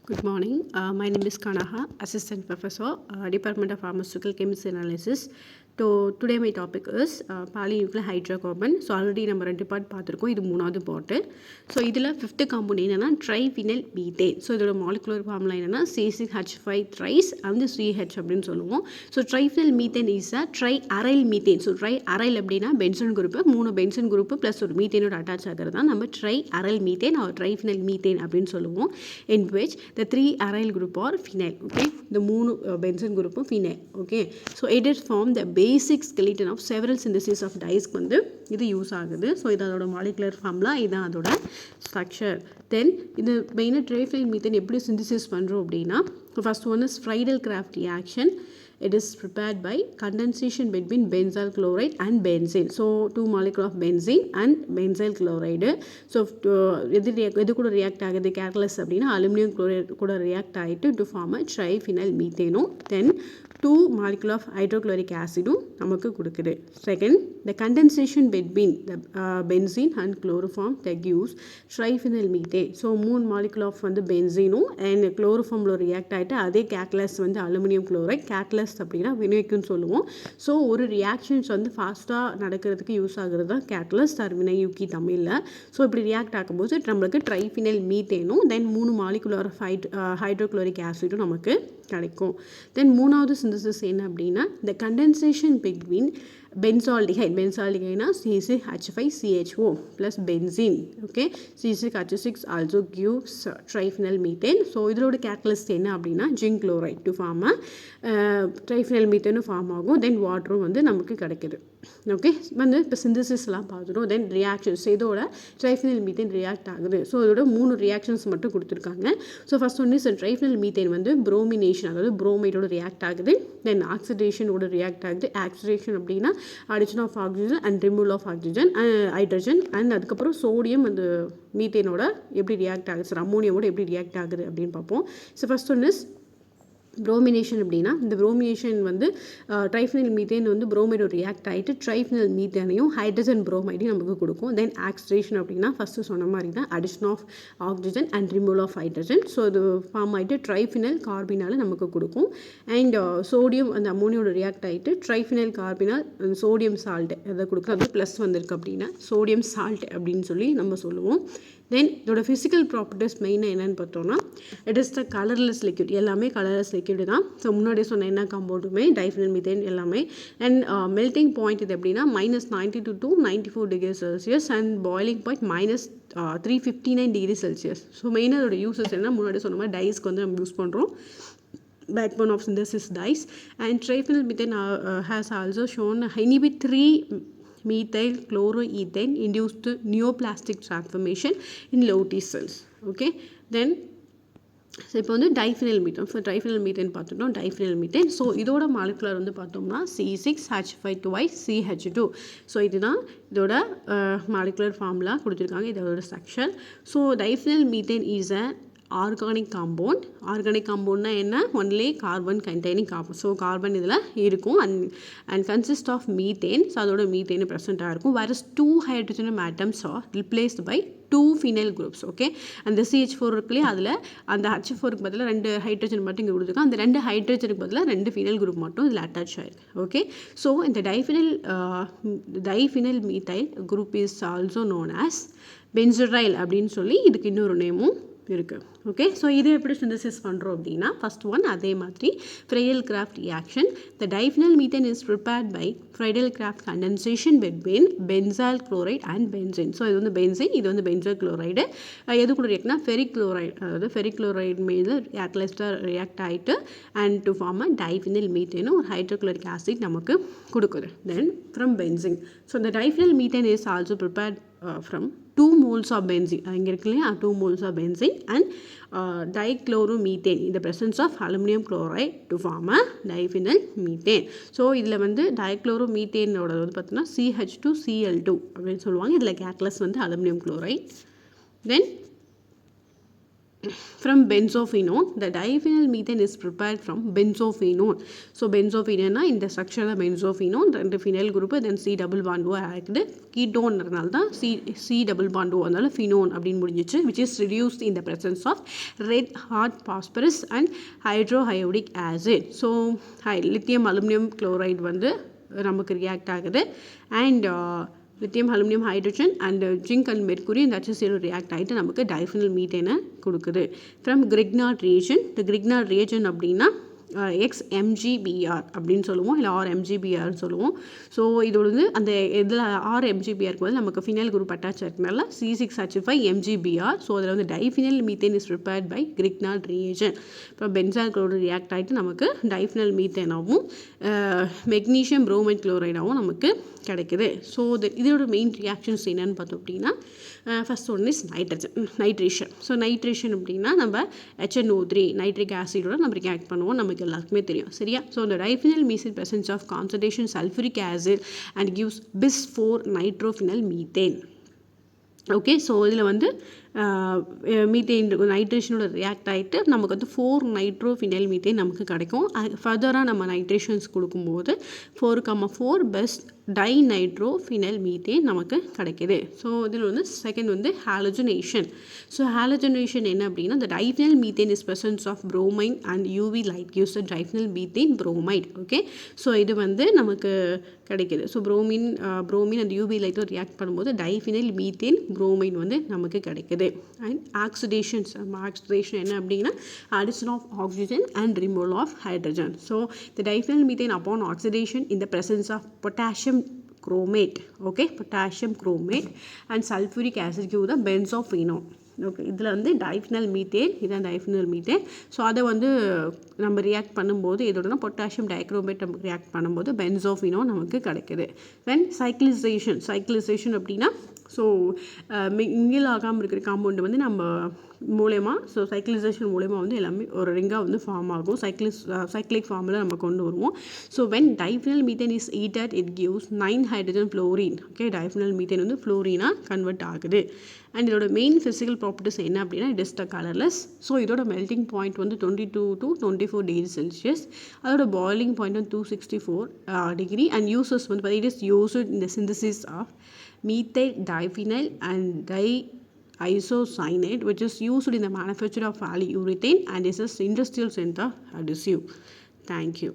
Good morning. My name is Kanaha, Assistant Professor, Department of Pharmaceutical Chemistry Analysis. Today my topic is polynuclear hydrocarbon. So already நம்ம ரெண்டு part பார்த்துருக்கோம். இது மூணாவது part. So இதில் fifth compound என்னென்னா triphenyl methane. So இதோட molecular formula என்னென்னா C6H5 thrice அந்த CH அப்படின்னு சொல்லுவோம். So triphenyl methane is a tri aryl methane. So tri aryl அப்படின்னா benzene group, 3 benzene group plus ஒரு மீத்தேனோட அட்டாச் ஆகிறது தான் நம்ம tri aryl methane or triphenyl methane அப்படின்னு சொல்லுவோம். In which the 3 aryl group are phenyl. Okay, the 3 benzene group phenyl. Okay, so it is form the basic skeleton of several synthesis of dyes வந்து இது use ஆகுது. So இது அதோட molecular formula, இதுதான் அதோட structure. தென் இது மெயினாக ட்ரைஃபினைல் மீத்தேன் எப்படி சிந்தசிஸ் பண்ணுறோம் அப்படின்னா, first one is Friedel Crafts reaction. It is prepared by condensation between benzyl chloride and benzene. So 2 molecule of benzene and benzyl chloride. So எது கூட ரியாக்ட் ஆகுது கேட்டலிஸ்ட் அப்படின்னா அலுமினியம் குளோரைடு கூட react ஆகிட்டு to form a triphenyl மீத்தேனும் then 2 molecule of hydrochloric acidum நமக்கு கொடுக்குது. Second, the condensation between the benzene and chloroform that gives triphenyl methane. So 3 molecule of வந்து பென்சீனும் அண்ட் குளோரோஃபார்மில் ரியாக்ட் ஆகிட்டு அதே கேட்டலிஸ்ட் வந்து அலுமினியம் குளோரைட். கேட்டலிஸ்ட் அப்படின்னா வினைக்குன்னு சொல்லுவோம். ஸோ ஒரு ரியாக்ஷன்ஸ் வந்து ஃபாஸ்ட்டாக நடக்கிறதுக்கு யூஸ் ஆகுறது தான் கேட்டலிஸ்ட் ஆர் வினையூக்கி தமிழில். ஸோ இப்படி ரியாக்ட் ஆகும்போது நம்மளுக்கு ட்ரைஃபினைல் மீத்தேனும் தென் 3 molecular of ஹைட்ரோக்ளோரிக் ஆசிடும் நமக்கு கிடைக்கும். தென் மூணாவது சிந்தசிஸ் என்ன அப்படின்னா the condensation between benzaldehyde C6H5CHO plus benzene. Okay, C6H6 also gives triphenyl methane. So இதோட கேட்டலிஸ்ட் என்ன அப்படின்னா zinc chloride to form triphenyl மீத்தேனும் ஃபார்ம் ஆகும். தென் வாட்டரும் வந்து நமக்கு கிடைக்குது. ஓகே, வந்து இப்போ சிந்தசிஸ்லாம் பார்த்துட்டோம். தென் ரியாக்ஷன்ஸ் இதோட ட்ரைஃபினைல் மீத்தேன் ரியாக்ட் ஆகுது. ஸோ இதோட 3 ரியாக்ஷன்ஸ் மட்டும் கொடுத்துருக்காங்க. So first one is triphenyl methane வந்து ப்ரோமினேஷன், அதாவது ப்ரோமைடோட ரியாக்ட் ஆகுது. தென் ஆக்சிடேஷனோட ரியாக்ட் ஆகுது. ஆக்சிடேஷன் அப்படின்னா addition of oxygen and removal of oxygen hydrogen and அதுக்கப்புறம் சோடியம் அந்த மீத்தேனோட எப்படி ரியாக்ட் ஆகுது, சார் அம்மோனியாவோட எப்படி ரியாக்ட் ஆகுது அப்படின்னு பார்ப்போம். So first one is bromination அப்படின்னா இந்த ப்ரோமினேஷன் வந்து ட்ரைஃபினைல் மீத்தேன் வந்து ப்ரோமைடோட ரியாக்ட் ஆகிட்டு ட்ரைஃபினைல் மீத்தேனையும் ஹைட்ரஜன் ப்ரோமைடையும் நமக்கு கொடுக்கும். தென் ஆக்சிடேஷன் அப்படின்னா ஃபஸ்ட்டு சொன்ன மாதிரி தான் addition of oxygen and removal of hydrogen. So இது ஃபார்ம் ஆகிட்டு ட்ரைஃபினைல் கார்பினால் நமக்கு கொடுக்கும். அண்ட் சோடியம் அந்த அம்மோனியோட ரியாக்ட் ஆகிட்டு ட்ரைஃபினைல் கார்பினால் சோடியம் சால்ட் அதை கொடுக்குறது, அது ப்ளஸ் வந்திருக்கு அப்படின்னா சோடியம் சால்ட் அப்படின்னு சொல்லி நம்ம சொல்லுவோம். தென் இதோட ஃபிசிக்கல் ப்ராப்பர்ட்டிஸ் மெயினாக என்னென்னு பார்த்தோன்னா it is the colourless liquid. எல்லாமே கலர்லெஸ் லிக்விட் தான். ஸோ முன்னாடியே சொன்ன என்ன காம்பவுண்டுமே டைஃபினைல் மீத்தேன் எல்லாமே. அண்ட் மெல்டிங் பாயிண்ட் இது எப்படின்னா -92 to 94 degrees Celsius and boiling point -359 degrees Celsius. So மெயினாக அதோட யூசஸ் என்ன முன்னாடி சொன்ன மாதிரி டைஸ்க்கு வந்து நம்ம யூஸ் பண்ணுறோம். Backbone of synthesis dyes and triphenyl methane has also shown inhibit 3 methyl chloroethane induced neoplastic transformation in low T cells. Okay, then so இப்போ வந்து diphenyl methane. So triphenyl methane பார்த்துட்டோம். டைஃபினைல் மீத்தேன் ஸோ இதோட molecular வந்து பார்த்தோம்னா C6H5CH2. So இதுதான் இதோட molecular formula கொடுத்துருக்காங்க, இதோட structure. So diphenyl methane is a organic compound. Organic காம்பவுண்ட்னா என்ன, only carbon containing compound. So carbon இதில் இருக்கும் and consist of methane. So அதோட மீத்தேன் ப்ரெசென்ட்டாக இருக்கும். Whereas 2 hydrogen atoms are replaced by 2 phenyl groups. Okay, அந்த CH4 இருக்குல்லையே அதில் அந்த H4க்கு பதிலாக 2 ஹைட்ரஜன் மட்டும் இங்கே கொடுத்துருக்கோம். அந்த 2 ஹைட்ரஜனுக்கு பதிலாக 2 phenyl group மட்டும் இதில் அட்டாச் ஆயிருக்கு. ஓகே, ஸோ இந்த diphenyl methyl group is also known as benzhydryl அப்படின்னு சொல்லி இதுக்கு இன்னொரு நேமும் இருக்குது. ஓகே, ஸோ இது எப்படி சிந்தசிஸ் பண்ணுறோம் அப்படின்னா ஃபர்ஸ்ட் ஒன் அதே மாதிரி Friedel Crafts reaction. The diphenyl methane is prepared by Friedel Crafts condensation between benzal chloride and benzene. So இது வந்து பென்சீன், இது வந்து பென்சால் குளோரைடு. எது கூட ரியாக்ட்னா ஃபெரிக் குளோரைடு, அதாவது ஃபெரிக் குளோரைடு மீது கேட்டலிஸ்டாக ரியாக்ட் ஆகிட்டு and to form a diphenyl மீத்தேனும் ஒரு ஹைட்ரோக்ளோரிக் ஆசிட் நமக்கு கொடுக்குது. Then from benzene. So the diethyl methane is also prepared from 2 moles of benzene. இங்கே இருக்கு இல்லையா 2 moles of benzene and dichloromethane in the presence of aluminum chloride to form a diphenyl methane. So இதில் வந்து டைக்ளோரோமீத்தேனோட வந்து பார்த்தீங்கன்னா CH2Cl2 அப்படின்னு சொல்லுவாங்க. இதில் கேட்டலிஸ்ட் வந்து aluminium chloride. Then from benzophenone. The diphenyl methane is prepared from benzophenone. So benzophenone இந்த ஸ்ட்ரக்சரில் benzophenone ரெண்டு phenyl group then C double bond O ஆகிடுது. கீட்டோன்றதுனால தான் C double bond O அதனால phenone அப்படின்னு முடிஞ்சிச்சு, which is reduced in the presence of red hot phosphorus and hydroiodic acid. So lithium aluminum chloride வந்து நமக்கு ரியாக்ட் ஆகுது and lithium aluminum hydrogen and zinc and mercury இந்த HCl react ஆகிட்டு நமக்கு டைஃபினைல் மீத்தேனை கொடுக்குது. From Grignard reagent. இந்த கிரிக்னார்ட் ரியேஜன் அப்படின்னா XMGBr அப்படின்னு சொல்லுவோம், இல்லை RMGBRன்னு சொல்லுவோம். ஸோ இதோட வந்து அந்த இதில் RMGBRக்கு வந்து நமக்கு ஃபினைல் குரூப் அட்டாச் இருக்கனால C6H5MGBr. ஸோ அதில் வந்து diphenyl methane is prepared by Grignard reagent. இப்போ பென்சால் குளோரைடு ரியாக்ட் ஆகிட்டு நமக்கு டைஃபினைல் மீத்தேனாகவும் மெக்னீஷியம் புரோமைட் குளோரைடாகவும் நமக்கு கிடைக்குது. ஸோ இதோட மெயின் ரியாக்ஷன்ஸ் என்னென்னு பார்த்தோம் அப்படின்னா, first one is nitration. So nitration அப்படின்னா நம்ம HNO3 நைட்ரிக் ஆசிடோட நம்ம ரியாக்ட் பண்ணுவோம், நமக்கு எல்லாருக்குமே தெரியும் சரியா. ஸோ இந்த diphenyl methane presence of concentration sulfuric acid and gives bis 4 nitrophenyl methane. Okay, so இதில் வந்து மீத்தேன் நைட்ரேஷனோட ரியாக்ட் ஆகிட்டு நமக்கு வந்து 4 நைட்ரோஃபினைல் மீத்தேன் நமக்கு கிடைக்கும். ஃபர்தராக நம்ம நைட்ரேஷன்ஸ் கொடுக்கும்போது 4,4 பெஸ்ட் டைநைட்ரோஃபினைல் மீத்தேன் நமக்கு கிடைக்கிது. ஸோ இதில் வந்து செகண்ட் வந்து ஹாலஜனேஷன். ஸோ ஹாலஜனேஷன் என்ன அப்படின்னா, the diphenyl methane is presence of bromine and UV light gives the diphenyl methane bromide. Okay, so இது வந்து நமக்கு கிடைக்கிது. ஸோ ப்ரோமின் அண்ட் யூவி லைட்டோ ரியாக்ட் பண்ணும்போது டைஃபினைல் மீத்தேன் புரோமைன் வந்து நமக்கு கிடைக்குது. அண்ட் ஆக்சிடேஷன் என்ன அப்படின்னா, addition of oxygen and removal of hydrogen. So the diphenyl methane upon oxidation in the presence of potassium chromate, okay, potassium chromate and sulfuric acid give the benzophenone. Okay, இதில் வந்து diphenyl methane, இதான் diphenyl methane. So அதை வந்து நம்ம react பண்ணும்போது இதோட potassium dichromate நமக்கு react பண்ணும்போது பென்சோஃபினோன் நமக்கு கிடைக்குது. தென் சைக்கிளைசேஷன் அப்படின்னா, ஸோ மிங்கில் ஆகாமல் இருக்கிற காம்பவுண்டு வந்து நம்ம மூலயமா, ஸோ சைக்கிளைசேஷன் மூலயமா வந்து எல்லாமே ஒரு ரிங்காக வந்து ஃபார்ம் ஆகும். சைக்ளிக் ஃபார்மில் நம்ம கொண்டு வருவோம். So when diphenyl methane is heated it gives 9 hydrogen fluorene. Okay, diphenyl methane வந்து ஃப்ளோரினாக கன்வெர்ட் ஆகுது. அண்ட் இதோட மெயின் ஃபிசிக்கல் ப்ராப்பர்ட்டிஸ் என்ன அப்படின்னா, it is the colourless. So இதோட மெல்டிங் பாயிண்ட் வந்து 22 to 24 டிகிரி செல்சியஸ். அதோட பாயிலிங் பாயிண்ட் வந்து 264 டிகிரி. அண்ட் யூசஸ் வந்து it is used in the synthesis of methyl diphenyl and diisocyanate, which is used in the manufacture of polyurethane and is an industrial center adhesive. Thank you.